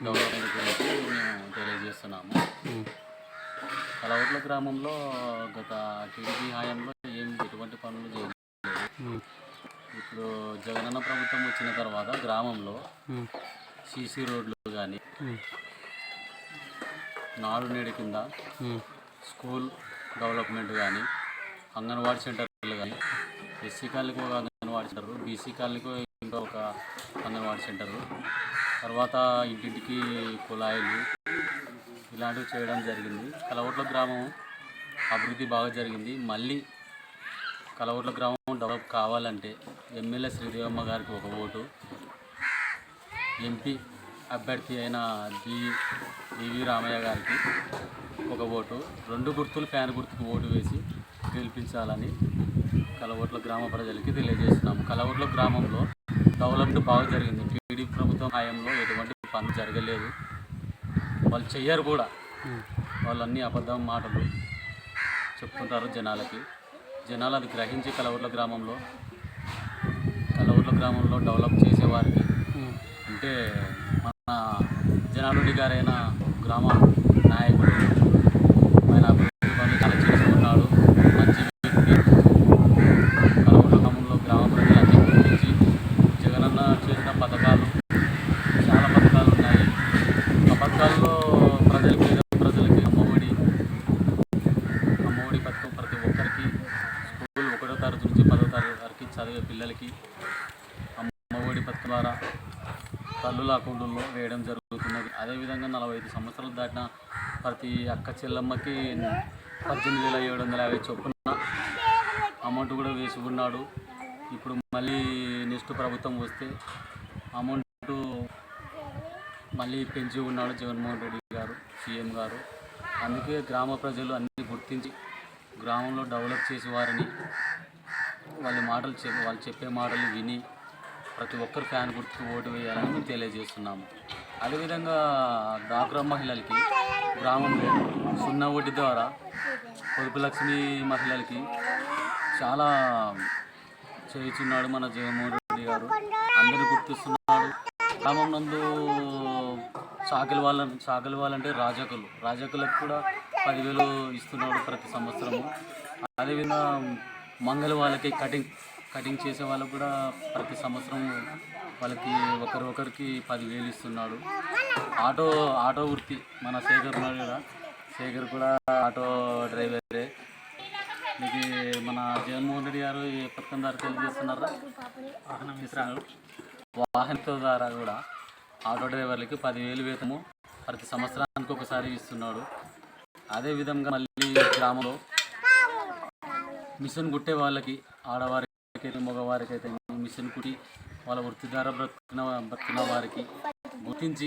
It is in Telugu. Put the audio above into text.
డెవలప్మెంట్ గురించి మేము తెలియజేస్తున్నాము. కలవట్ల గ్రామంలో గత టీడీపీ హయాంలో ఎటువంటి పనులు చేయలేదు. ఇప్పుడు జగనన్న ప్రభుత్వం వచ్చిన తర్వాత గ్రామంలో సీసీ రోడ్లు కానీ, నాడు నేడు కింద స్కూల్ డెవలప్మెంట్ కానీ, అంగన్వాడీ సెంటర్లు కానీ, ఎస్సీ కాలనీకి ఒక అంగన్వాడీ సెంటరు, బీసీ కాలనీకి ఇంకా ఒక అంగన్వాడీ సెంటరు, తర్వాత ఇంటింటికి కుళాయిలు ఇలాంటివి చేయడం జరిగింది. కలవట్ల గ్రామం అభివృద్ధి బాగా జరిగింది. మళ్ళీ కలవట్ల గ్రామం డెవలప్ కావాలంటే ఎమ్మెల్యే శ్రీదేవమ్మ గారికి ఒక ఓటు, ఎంపీ అభ్యర్థి అయిన బివి రామయ్య గారికి ఒక ఓటు, 2 గుర్తులు ఫ్యాన్ గుర్తుకు ఓటు వేసి గెలిపించాలని కలవట్ల గ్రామ ప్రజలకి తెలియజేస్తున్నాము. కలవట్ల గ్రామంలో డెవలప్మెంట్ బాగా జరిగింది. టీడీపీ ప్రభుత్వం హయాంలో ఎటువంటి పనులు జరగలేదు. వాళ్ళు చెయ్యరు కూడా. వాళ్ళు అన్ని అబద్ధం మాటలు చెప్తుంటారు జనాలకి. జనాలు అది గ్రహించి కలవట్ల గ్రామంలో డెవలప్ చేసేవారికి, అంటే మన జనాలుడి గారైన గ్రామ నాయకుడు ఆయన అభివృద్ధి పనులు చాలా చేసుకున్నాడు. మంచి వ్యక్తి. కలవట్ల గ్రామంలో గ్రామ ప్రజలు అన్ని గుర్తించి జగనన్న చేసిన పథకాలు, చాలా పథకాలు ఉన్నాయి. ఆ పథకాల్లో ప్రజలకి అమ్మఒడి పథకం ప్రతి ఒక్కరికి, స్కూల్ 1వ తరగతి నుంచి 10వ తరగతి వరకు చదివే పిల్లలకి అమ్మఒడి పథకం ద్వారా తల్లుల అకౌంట్లో వేయడం జరుగుతున్నది. అదేవిధంగా 45 సంవత్సరాలు దాటిన ప్రతి అక్క చెల్లమ్మకి 18,750 చొప్పున అమౌంట్ కూడా వేసి ఉన్నాడు. ఇప్పుడు మళ్ళీ నెక్స్ట్ ప్రభుత్వం వస్తే అమౌంట్ మళ్ళీ పెంచి ఉన్నాడు జగన్మోహన్ రెడ్డి గారు, సీఎం గారు. అందుకే గ్రామ ప్రజలు అన్నీ గుర్తించి గ్రామంలో డెవలప్ చేసే వారిని వాళ్ళు చెప్పే మాటలు విని ప్రతి ఒక్కరు ఫ్యాన్ గుర్తుకు ఓటు వేయాలని మేము తెలియజేస్తున్నాము. అదేవిధంగా డ్వాక్రా మహిళలకి గ్రామంలో 0 వడ్డీ ద్వారా పొదుపు లక్ష్మి మహిళలకి చాలా చేస్తున్నాడు మన జగన్మోహన్ రెడ్డి గారు. అందరినీ గుర్తిస్తున్నాడు. గ్రామం నందు చాకలి వాళ్ళంటే రాజకులకు కూడా 10,000 ఇస్తున్నాడు ప్రతి సంవత్సరము. అదేవిధంగా మంగళ వాళ్ళకి కటింగ్ చేసే వాళ్ళకు కూడా ప్రతి సంవత్సరం వాళ్ళకి ఒకరికి 10,000 ఇస్తున్నాడు. ఆటో వృత్తి మన శేఖర్ ఉన్నాడు కదా, శేఖర్ కూడా ఆటో డ్రైవరే. మీకు మన జగన్మోహన్ రెడ్డి గారు ఏ పథకం ద్వారా తెలియజేస్తున్నారా? వాహనంతో ద్వారా కూడా ఆటో డ్రైవర్లకి 10,000 వేతము ప్రతి సంవత్సరానికి ఒకసారి ఇస్తున్నాడు. అదేవిధంగా మళ్ళీ గ్రామంలో మిషన్ కుట్టే వాళ్ళకి, ఆడవారికైతే మగవారికైతే మిషన్ కుట్టి వాళ్ళ వృత్తి ద్వారా బ్రతుకున్న వారికి గుర్తించి